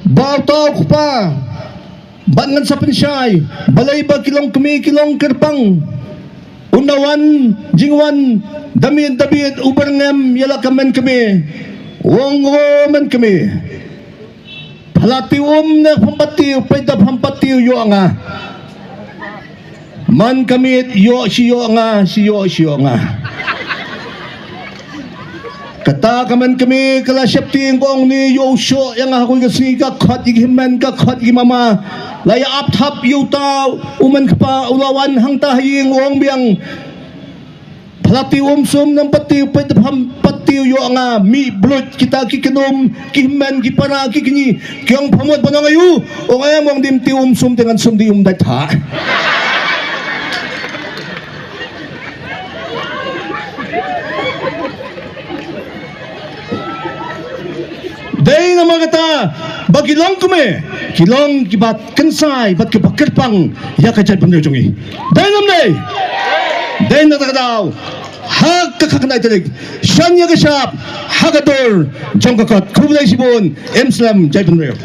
Bautaw ko pa. Bangan sa pensyay. Balay ba kilong kumikilong kirpang. Unawan, jingwan, damit, uberngem, yalakaman kami. Wong-woman kami. Palatiwom na pampatiw, pwede pampatiw yo nga. Man kami, yo siyo nga, siyo nga. Kata kaman kami kalasyapting kong ni Yosho yang ako kasi kakot igiman kakot igimama laya aptap yutaw uman pa ulawan hang tahing wong biang palati umsum ng patiw pwede patiw yo nga mi blood kita kikinom kiman gipara kikini kiyang pamod pa na ngayon o kaya mong dimti umsum dengan sumdi umdatha. Day na mga kata, bagilong kami, kilong kibat kansay, bat kipakirpang, yakachay panrejungi. Day namnay, day na takadaw, hag kakakanay talig, siyang yakasyap, hagator, jong kakot, kubulay sibon, emslam, jay panrejo.